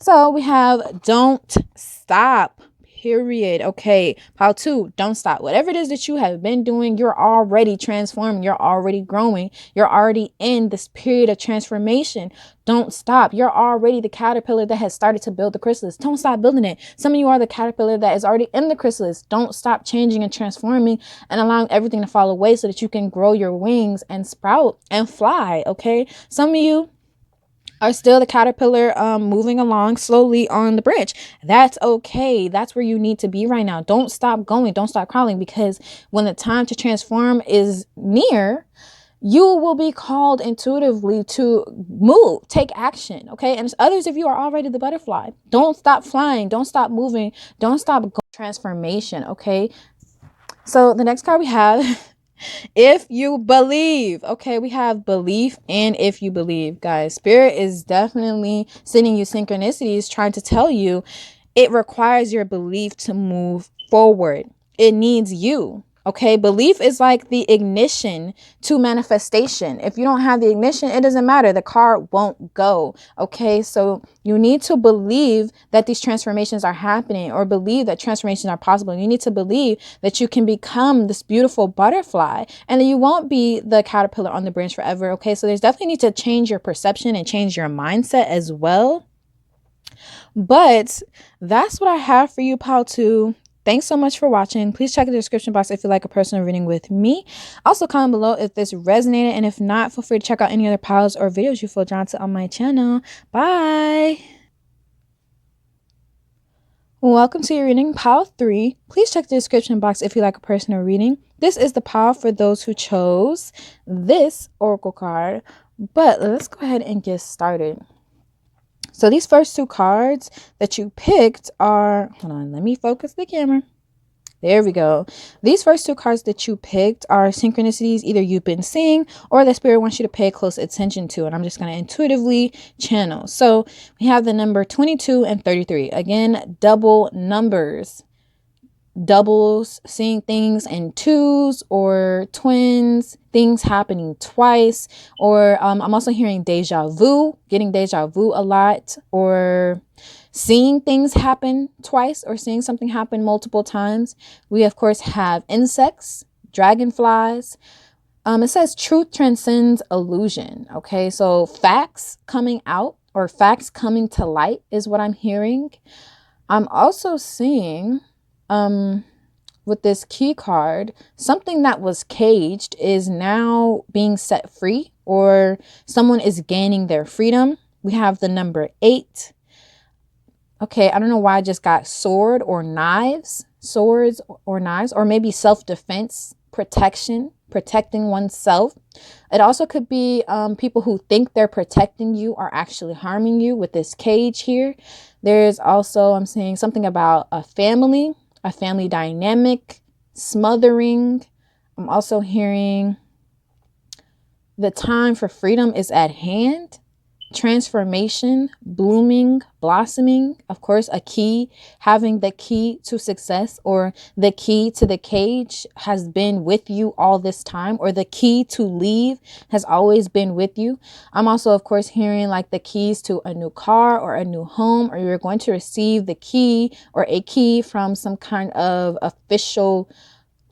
So we have don't stop. Period. Okay. Pile 2, don't stop. Whatever it is that you have been doing, you're already transforming. You're already growing. You're already in this period of transformation. Don't stop. You're already the caterpillar that has started to build the chrysalis. Don't stop building it. Some of you are the caterpillar that is already in the chrysalis. Don't stop changing and transforming and allowing everything to fall away so that you can grow your wings and sprout and fly. Okay. Some of you are still the caterpillar moving along slowly on the branch. That's okay. That's where you need to be right now. Don't stop going. Don't stop crawling, because when the time to transform is near, you will be called intuitively to move, take action. Okay. And others of you are already the butterfly. Don't stop flying. Don't stop moving. Don't stop going. Transformation. Okay. So the next card we have if you believe. Okay, we have belief and if you believe. Guys, Spirit is definitely sending you synchronicities, trying to tell you it requires your belief to move forward. It needs you. Okay, belief is like the ignition to manifestation. If you don't have the ignition, it doesn't matter. The car won't go. Okay, so you need to believe that these transformations are happening, or believe that transformations are possible. You need to believe that you can become this beautiful butterfly and that you won't be the caterpillar on the branch forever. Okay, so there's definitely need to change your perception and change your mindset as well. But that's what I have for you, Pal 2. Thanks so much for watching. Please check the description box if you like a personal reading with me. Also, comment below if this resonated, and if not, feel free to check out any other piles or videos you feel drawn to on my channel. Bye! Welcome to your reading, pile 3. Please check the description box if you like a personal reading. This is the pile for those who chose this oracle card, but let's go ahead and get started. So these first 2 cards that you picked are, hold on, let me focus the camera. There we go. These first 2 cards that you picked are synchronicities either you've been seeing or the spirit wants you to pay close attention to. And I'm just going to intuitively channel. So we have the number 22 and 33. Again, double numbers. Doubles, seeing things in 2s, or twins, things happening twice. Or I'm also hearing deja vu, getting deja vu a lot, or seeing things happen twice, or seeing something happen multiple times. We of course have insects, dragonflies. It says truth transcends illusion. Okay, so facts coming out or facts coming to light is what I'm hearing. I'm also seeing with this key card, something that was caged is now being set free, or someone is gaining their freedom. We have the number 8. Okay, I don't know why I just got sword or knives, swords or knives, or maybe self-defense, protection, protecting oneself. It also could be people who think they're protecting you are actually harming you with this cage here. There's also, I'm seeing something about a family dynamic, smothering. I'm also hearing the time for freedom is at hand. Transformation, blooming, blossoming. Of course, a key, having the key to success, or the key to the cage has been with you all this time, or the key to leave has always been with you. I'm also, of course, hearing like the keys to a new car or a new home, or you're going to receive the key or a key from some kind of official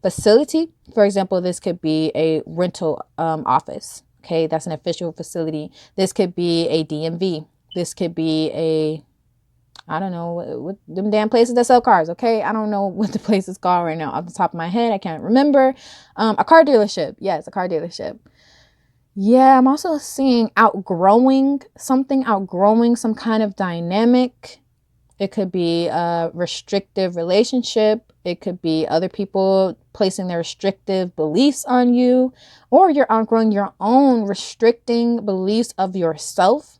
facility. For example, this could be a rental office. Okay, that's an official facility. This could be a DMV. This could be a, I don't know, what them damn places that sell cars. Okay, I don't know what the place is called right now off the top of my head. I can't remember. A car dealership. Yes, a car dealership. Yeah, I'm also seeing outgrowing some kind of dynamic. It could be a restrictive relationship. It could be other people placing their restrictive beliefs on you, or you're outgrowing your own restricting beliefs of yourself.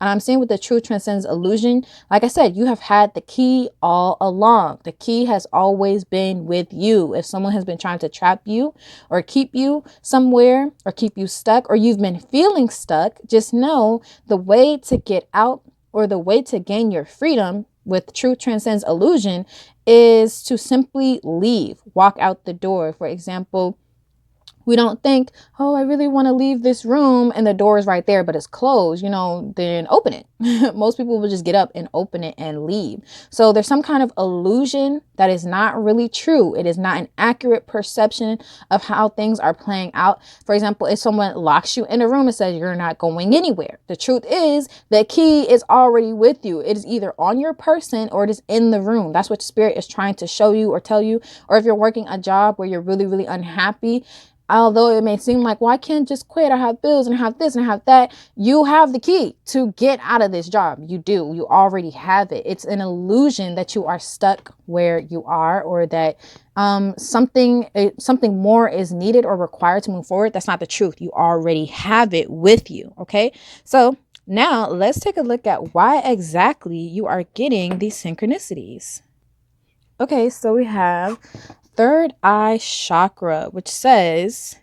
And I'm saying with the truth transcends illusion, like I said, you have had the key all along. The key has always been with you. If someone has been trying to trap you or keep you somewhere or keep you stuck, or you've been feeling stuck, just know the way to get out, or the way to gain your freedom with truth transcends illusion, is to simply leave, walk out the door. For example, we don't think, oh, I really want to leave this room and the door is right there, but it's closed, then open it. Most people will just get up and open it and leave. So there's some kind of illusion that is not really true. It is not an accurate perception of how things are playing out. For example, if someone locks you in a room and says you're not going anywhere, the truth is the key is already with you. It is either on your person or it is in the room. That's what spirit is trying to show you or tell you. Or if you're working a job where you're really, really unhappy, although it may seem like, well, I can't just quit. I have bills and I have this and I have that. You have the key to get out of this job. You do. You already have it. It's an illusion that you are stuck where you are, or that something more is needed or required to move forward. That's not the truth. You already have it with you. Okay. So now let's take a look at why exactly you are getting these synchronicities. Okay. So we have third eye chakra, which says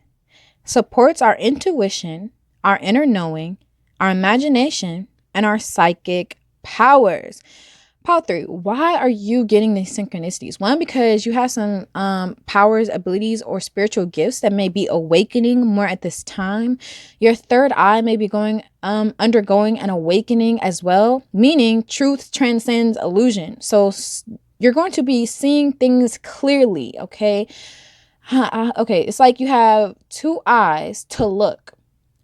supports our intuition, our inner knowing, our imagination, and our psychic powers. Pile 3, why are you getting these synchronicities? One, because you have some powers, abilities, or spiritual gifts that may be awakening more at this time. Your third eye may be undergoing an awakening as well, meaning truth transcends illusion. So you're going to be seeing things clearly, okay? Okay, it's like you have 2 eyes to look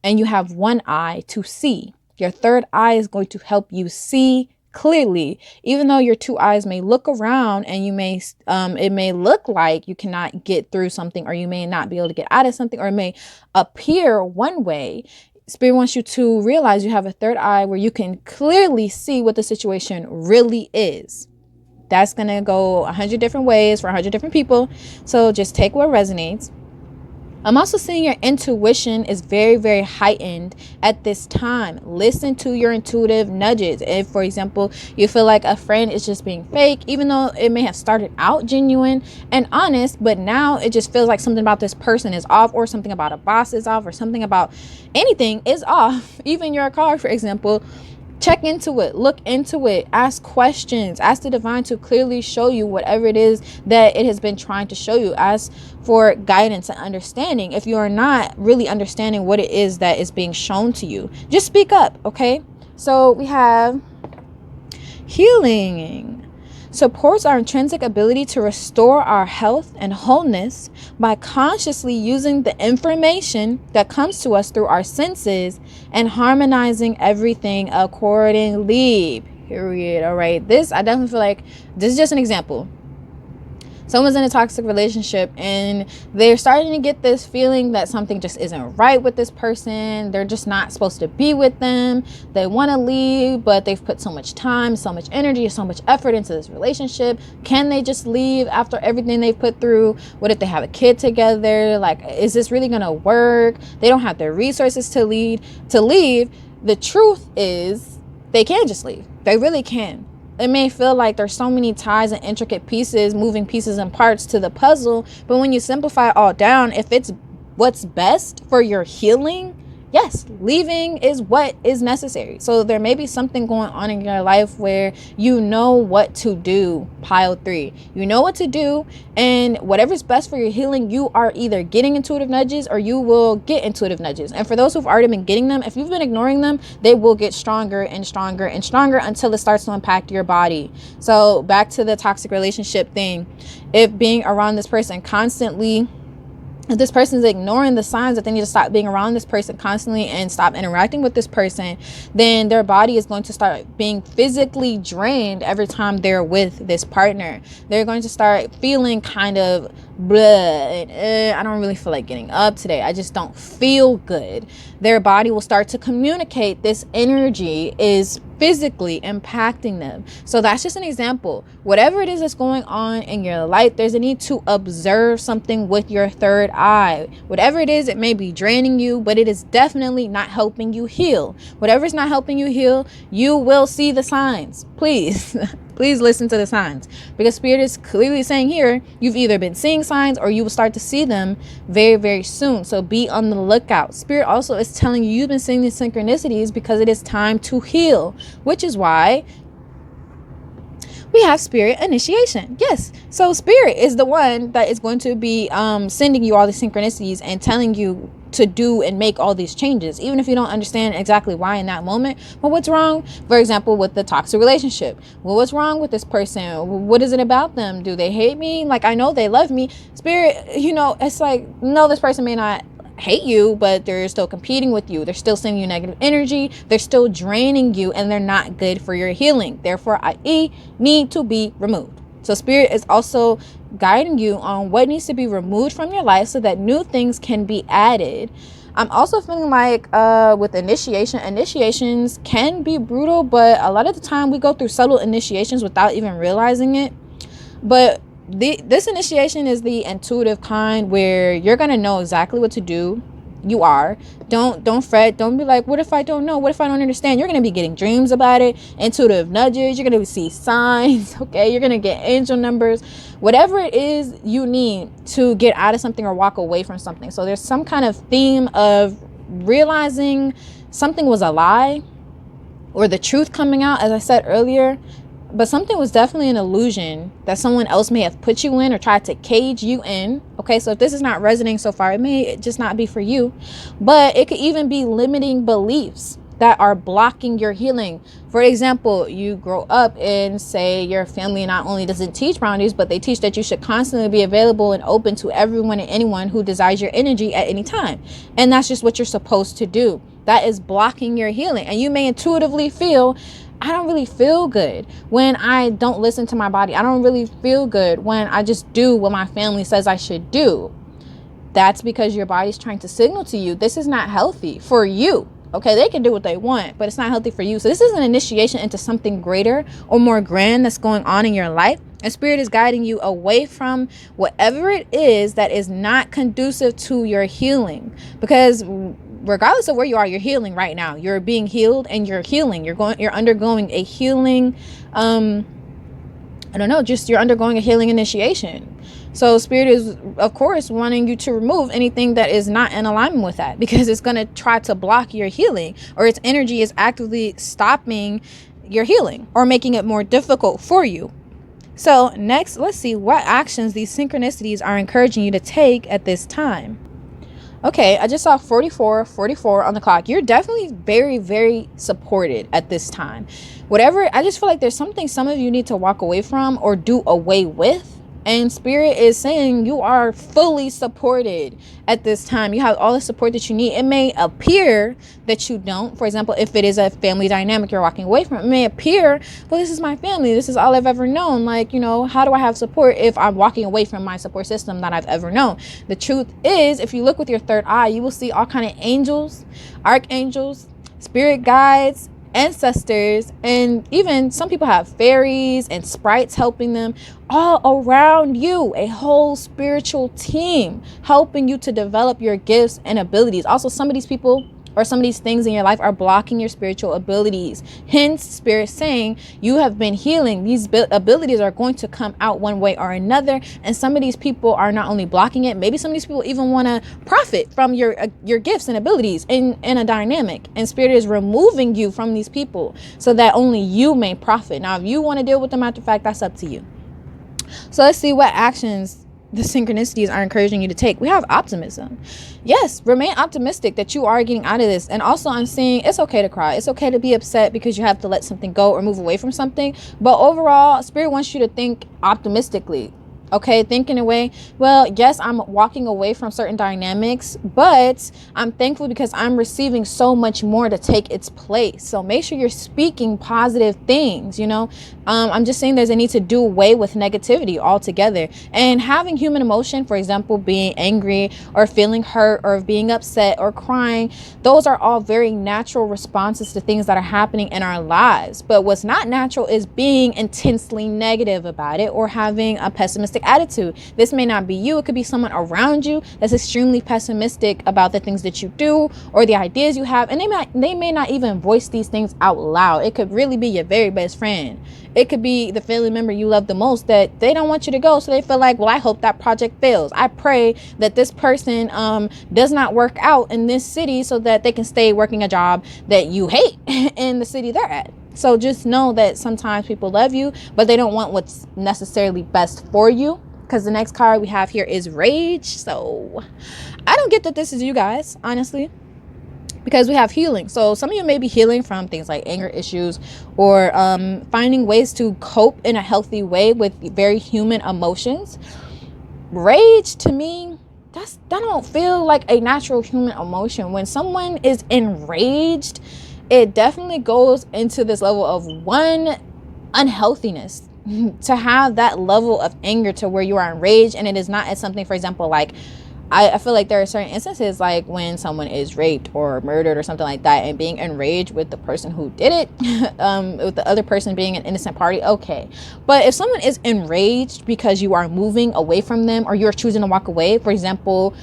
and you have 1 eye to see. Your third eye is going to help you see clearly, even though your two eyes may look around and you may it may look like you cannot get through something, or you may not be able to get out of something, or it may appear one way. Spirit wants you to realize you have a third eye where you can clearly see what the situation really is. That's going to go 100 different ways for 100 different people. So just take what resonates. I'm also seeing your intuition is very, very heightened at this time. Listen to your intuitive nudges. If, for example, you feel like a friend is just being fake, even though it may have started out genuine and honest, but now it just feels like something about this person is off, or something about a boss is off, or something about anything is off. Even your car, for example. Check into it, look into it, ask questions, ask the divine to clearly show you whatever it is that it has been trying to show you. Ask for guidance and understanding. If you are not really understanding what it is that is being shown to you, just speak up, okay? So we have healing. Supports our intrinsic ability to restore our health and wholeness by consciously using the information that comes to us through our senses and harmonizing everything accordingly. Period. All right. This, I definitely feel like this is just an example. Someone's in a toxic relationship and they're starting to get this feeling that something just isn't right with this person. They're just not supposed to be with them. They want to leave, but they've put so much time, so much energy, so much effort into this relationship. Can they just leave after everything they've put through? What if they have a kid together? Like, is this really going to work? They don't have the resources to leave. The truth is they can just leave. They really can. It may feel like there's so many ties and intricate pieces, moving pieces and parts to the puzzle. But when you simplify it all down, if it's what's best for your healing, yes, leaving is what is necessary. So there may be something going on in your life where you know what to do. Pile 3. You know what to do, and whatever's best for your healing, you are either getting intuitive nudges or you will get intuitive nudges. And for those who've already been getting them, if you've been ignoring them, they will get stronger and stronger and stronger until it starts to impact your body. So back to the toxic relationship thing. If being around this person constantly, if this person is ignoring the signs that they need to stop being around this person constantly and stop interacting with this person, then their body is going to start being physically drained every time they're with this partner. They're going to start feeling kind of blah, and, I don't really feel like getting up today. I just don't feel good. Their body will start to communicate this energy is physically impacting them. So that's just an example. Whatever it is that's going on in your life, there's a need to observe something with your third eye. Whatever it is, it may be draining you, but it is definitely not helping you heal. Whatever's not helping you heal, you will see the signs. Please please listen to the signs, because Spirit is clearly saying here, you've either been seeing signs or you will start to see them very, very soon. So be on the lookout. Spirit also is telling you you've been seeing these synchronicities because it is time to heal, which is why we have Spirit initiation. Yes. So Spirit is the one that is going to be sending you all the synchronicities and telling you to do and make all these changes, even if you don't understand exactly why in that moment. But what's wrong, for example, with the toxic relationship? Well, what's wrong with this person? What is it about them? Do they hate me? Like, I know they love me. Spirit, it's like, no, this person may not hate you, but they're still competing with you. They're still sending you negative energy. They're still draining you, and they're not good for your healing. Therefore, i.e., need to be removed. So Spirit is also guiding you on what needs to be removed from your life so that new things can be added. I'm also feeling like with initiations can be brutal, but a lot of the time we go through subtle initiations without even realizing it. But this initiation is the intuitive kind where you're going to know exactly what to do. You are. Don't fret. Don't be like, what if I don't know? What if I don't understand? You're going to be getting dreams about it, intuitive nudges. You're going to see signs. Okay. You're going to get angel numbers, whatever it is you need to get out of something or walk away from something. So there's some kind of theme of realizing something was a lie or the truth coming out, as I said earlier. But something was definitely an illusion that someone else may have put you in or tried to cage you in. Okay, so if this is not resonating so far, it may just not be for you. But it could even be limiting beliefs that are blocking your healing. For example, you grow up and say your family not only doesn't teach boundaries, but they teach that you should constantly be available and open to everyone and anyone who desires your energy at any time. And that's just what you're supposed to do. That is blocking your healing. And you may intuitively feel I don't really feel good when I don't listen to my body. I don't really feel good when I just do what my family says I should do. That's because your body's trying to signal to you, this is not healthy for you. Okay, they can do what they want, but it's not healthy for you. So this is an initiation into something greater or more grand that's going on in your life. And spirit is guiding you away from whatever it is that is not conducive to your healing. Because regardless of where you are, you're healing right now. You're being healed and you're healing. You're undergoing a healing, you're undergoing a healing initiation. So spirit is, of course, wanting you to remove anything that is not in alignment with that, because it's going to try to block your healing, or its energy is actively stopping your healing or making it more difficult for you. So next, let's see what actions these synchronicities are encouraging you to take at this time. Okay, I just saw 44 on the clock. You're definitely very, very supported at this time. Whatever, I just feel like there's something some of you need to walk away from or do away with. And spirit is saying you are fully supported at this time. You have all the support that you need. It may appear that you don't. For example, if it is a family dynamic you're walking away from, it may appear, well, this is my family. This is all I've ever known. Like, you know, how do I have support if I'm walking away from my support system that I've ever known? The truth is, if you look with your third eye, you will see all kind of angels, archangels, spirit guides, ancestors, and even some people have fairies and sprites helping them all around you. A whole spiritual team helping you to develop your gifts and abilities. Also, some of these people or some of these things in your life are blocking your spiritual abilities. Hence, spirit saying you have been healing. These abilities are going to come out one way or another. And some of these people are not only blocking it, maybe some of these people even want to profit from your gifts and abilities in a dynamic. And spirit is removing you from these people so that only you may profit. Now, if you want to deal with them after the fact, that's up to you. So let's see what actions the synchronicities are encouraging you to take. We have optimism. Yes, remain optimistic that you are getting out of this. And also, I'm saying it's okay to cry. It's okay to be upset because you have to let something go or move away from something. But overall, spirit wants you to think optimistically. Okay, think in a way, well, yes, I'm walking away from certain dynamics, but I'm thankful because I'm receiving so much more to take its place. So make sure you're speaking positive things, you know. I'm just saying there's a need to do away with negativity altogether. And having human emotion, for example, being angry or feeling hurt or being upset or crying, those are all very natural responses to things that are happening in our lives. But what's not natural is being intensely negative about it or having a pessimistic attitude. This may not be you. It could be someone around you that's extremely pessimistic about the things that you do or the ideas you have, and they may not even voice these things out loud. It could really be your very best friend. It could be the family member you love the most that they don't want you to go, so they feel like, well, I hope that project fails. I pray that this person does not work out in this city so that they can stay working a job that you hate in the city they're at. So just know that sometimes people love you, but they don't want what's necessarily best for you. Because the next card we have here is rage. So I don't get that this is you guys, honestly, because we have healing. So some of you may be healing from things like anger issues or finding ways to cope in a healthy way with very human emotions. Rage, to me, that don't feel like a natural human emotion. When someone is enraged, it definitely goes into this level of unhealthiness. To have that level of anger to where you are enraged, and it is not as something, for example, like I feel like there are certain instances like when someone is raped or murdered or something like that, and being enraged with the person who did it, with the other person being an innocent party, okay. But if someone is enraged because you are moving away from them or you're choosing to walk away, for example,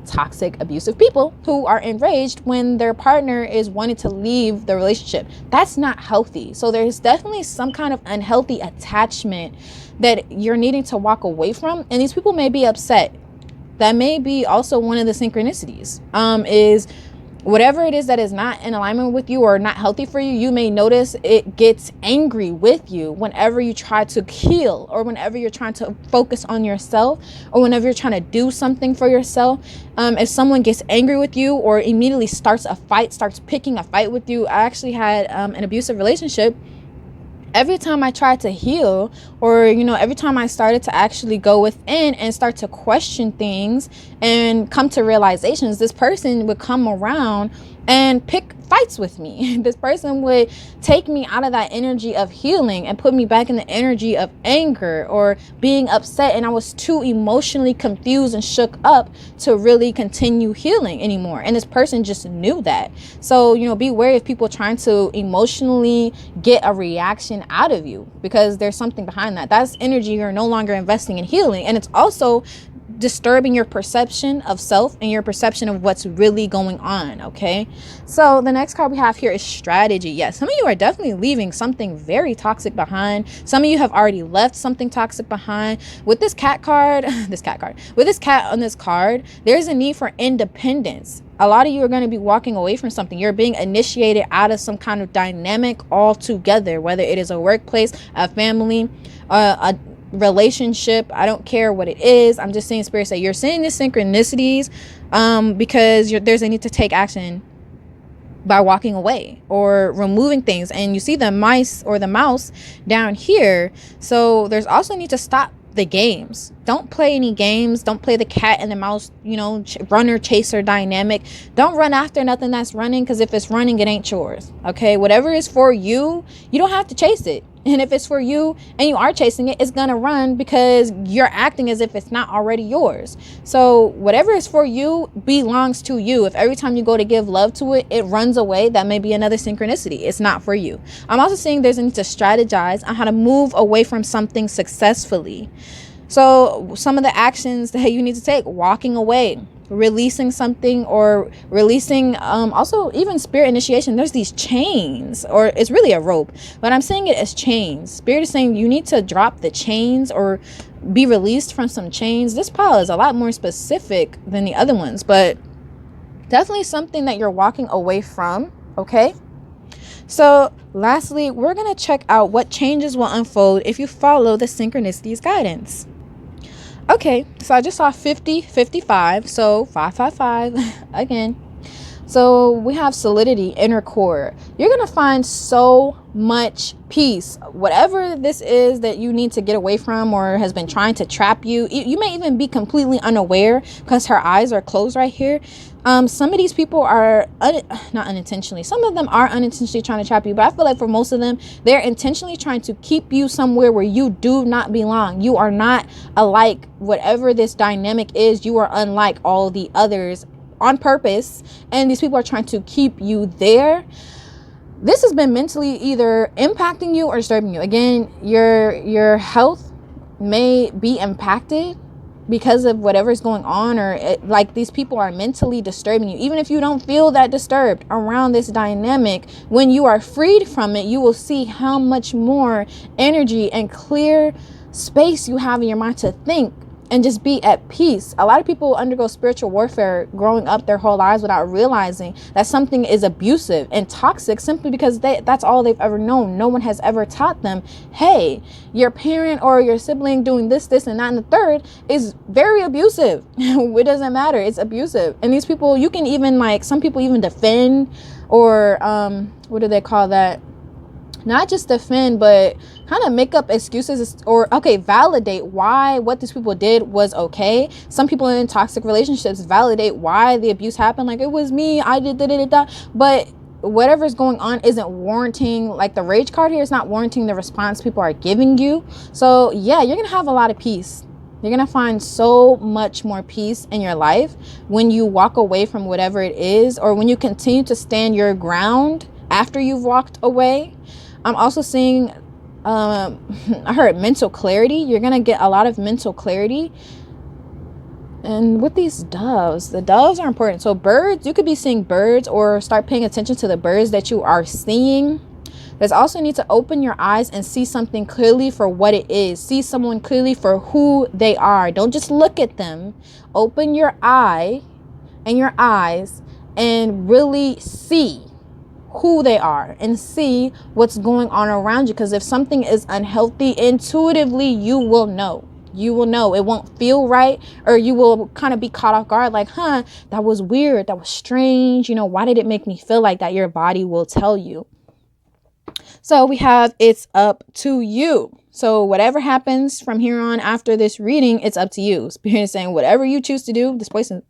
toxic, abusive people who are enraged when their partner is wanting to leave the relationship, that's not healthy. So there's definitely some kind of unhealthy attachment that you're needing to walk away from, and these people may be upset. That may be also one of the synchronicities, is whatever it is that is not in alignment with you or not healthy for you. You may notice it gets angry with you whenever you try to heal, or whenever you're trying to focus on yourself, or whenever you're trying to do something for yourself. If someone gets angry with you or immediately starts picking a fight with you. I actually had an abusive relationship. Every time I tried to heal, or, you know, every time I started to actually go within and start to question things and come to realizations, this person would come around and pick fights with me. This person would take me out of that energy of healing and put me back in the energy of anger or being upset, and I was too emotionally confused and shook up to really continue healing anymore. And this person just knew that. So, you know, be wary of people trying to emotionally get a reaction out of you, because there's something behind that. That's energy you're no longer investing in healing, and it's also disturbing your perception of self and your perception of what's really going on. Okay, so the next card we have here is strategy. Yes, some of you are definitely leaving something very toxic behind. Some of you have already left something toxic behind. With this cat card, with this cat on this card, there's a need for independence. A lot of you are going to be walking away from something. You're being initiated out of some kind of dynamic altogether, whether it is a workplace, a family, a relationship. I don't care what it is. I'm just saying, Spirit say you're seeing the synchronicities because there's a need to take action by walking away or removing things. And you see the mice or the mouse down here. So there's also a need to stop the games. Don't play any games. Don't play the cat and the mouse, you know, runner chaser dynamic. Don't run after nothing that's running, because if it's running, it ain't yours. Okay, whatever is for you, you don't have to chase it. And if it's for you and you are chasing it, it's gonna run because you're acting as if it's not already yours. So whatever is for you belongs to you. If every time you go to give love to it, it runs away, that may be another synchronicity. It's not for you. I'm also seeing there's a need to strategize on how to move away from something successfully. So some of the actions that you need to take: walking away, releasing something, or releasing also even spirit initiation. There's these chains, or it's really a rope, but I'm saying it as chains. Spirit is saying you need to drop the chains or be released from some chains. This pile is a lot more specific than the other ones, but definitely something that you're walking away from. Okay, so lastly, we're going to check out what changes will unfold if you follow the synchronicities guidance. Okay, so I just saw 50, 55, so 555 again. So we have solidity, inner core. You're going to find so much peace. Whatever this is that you need to get away from or has been trying to trap you, you may even be completely unaware because her eyes are closed right here. Some of these people are not unintentionally. Some of them are unintentionally trying to trap you, but I feel like for most of them, they're intentionally trying to keep you somewhere where you do not belong. You are not alike. Whatever this dynamic is, you are unlike all the others on purpose, and these people are trying to keep you there. This has been mentally either impacting you or disturbing you. Again, your health may be impacted because of whatever's going on, or like these people are mentally disturbing you. Even if you don't feel that disturbed around this dynamic, when you are freed from it, you will see how much more energy and clear space you have in your mind to think and just be at peace. A lot of people undergo spiritual warfare growing up their whole lives without realizing that something is abusive and toxic simply because that's all they've ever known. No one has ever taught them, hey, your parent or your sibling doing this, and that, and the third is very abusive. It doesn't matter. It's abusive. And these people, you can even, like, some people even defend, or what do they call that? Not just defend, but kind of make up excuses, or validate why what these people did was okay. Some people in toxic relationships validate why the abuse happened, like, it was me, I did that. But whatever's going on isn't warranting, like the rage card here is not warranting the response people are giving you. So yeah, you're gonna have a lot of peace. You're gonna find so much more peace in your life when you walk away from whatever it is, or when you continue to stand your ground after you've walked away. I'm also seeing, I heard mental clarity. You're going to get a lot of mental clarity. And with these doves, the doves are important. So birds, you could be seeing birds, or start paying attention to the birds that you are seeing. There's also a need to open your eyes and see something clearly for what it is. See someone clearly for who they are. Don't just look at them. Open your eye and your eyes and really see who they are and see what's going on around you. Because if something is unhealthy, intuitively you will know. It won't feel right, or you will kind of be caught off guard, like, that was weird, that was strange, why did it make me feel like that? Your body will tell you. So we have it's up to you. So whatever happens from here on after this reading, it's up to you. Spirit is saying whatever you choose to do, this person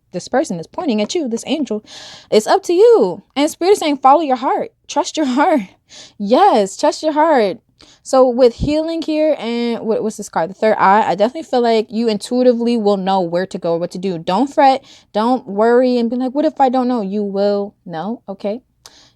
is pointing at you, this angel, it's up to you. And Spirit is saying follow your heart. Trust your heart. Yes, trust your heart. So with healing here and what's this card? The third eye. I definitely feel like you intuitively will know where to go, what to do. Don't fret. Don't worry and be like, what if I don't know? You will know. Okay.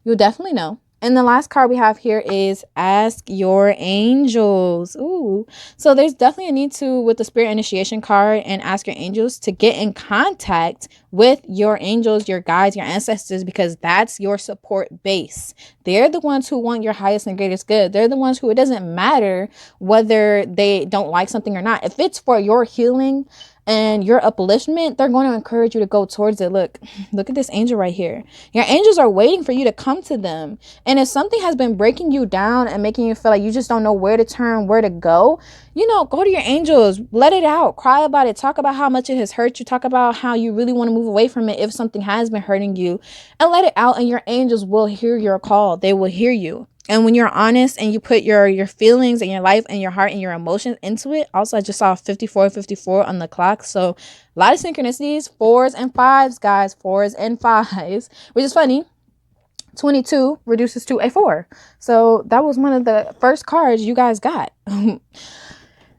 You'll definitely know. And the last card we have here is ask your angels. Ooh. So there's definitely a need to, with the spirit initiation card and ask your angels, to get in contact with your angels, your guides, your ancestors, because that's your support base. They're the ones who want your highest and greatest good. They're the ones who, it doesn't matter whether they don't like something or not. If it's for your healing and your upliftment, they're going to encourage you to go towards it. Look at this angel right here. Your angels are waiting for you to come to them. And if something has been breaking you down and making you feel like you just don't know where to turn, where to go, go to your angels, let it out, cry about it, talk about how much it has hurt you, talk about how you really want to move away from it if something has been hurting you, and let it out. And your angels will hear your call. They will hear you. And when you're honest and you put your feelings and your life and your heart and your emotions into it. Also, I just saw 54 on the clock. So a lot of synchronicities, 4s and 5s, guys, 4s and 5s, which is funny. 22 reduces to a 4. So that was one of the first cards you guys got.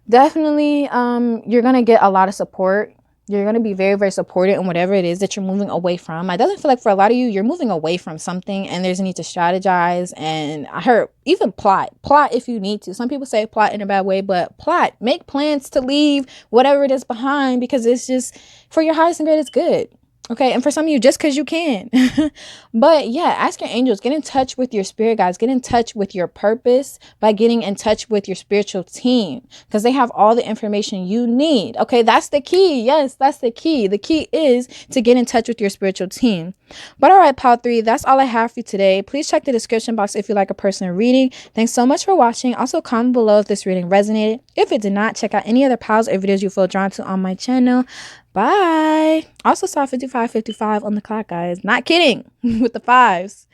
Definitely, you're going to get a lot of support. You're going to be very, very supported in whatever it is that you're moving away from. I definitely feel like for a lot of you, you're moving away from something and there's a need to strategize. And I heard even plot if you need to. Some people say plot in a bad way, but plot, make plans to leave whatever it is behind, because it's just for your highest and greatest good. Okay, and for some of you, just because you can. But yeah, ask your angels, get in touch with your spirit guides, get in touch with your purpose by getting in touch with your spiritual team, because they have all the information you need. Okay, that's the key. Yes, that's the key. The key is to get in touch with your spiritual team. But all right, Pile 3, that's all I have for you today. Please check the description box if you like a personal reading. Thanks so much for watching. Also, comment below if this reading resonated. If it did not, check out any other piles or videos you feel drawn to on my channel. Bye. Also saw 55 on the clock, guys. Not kidding with the 5s.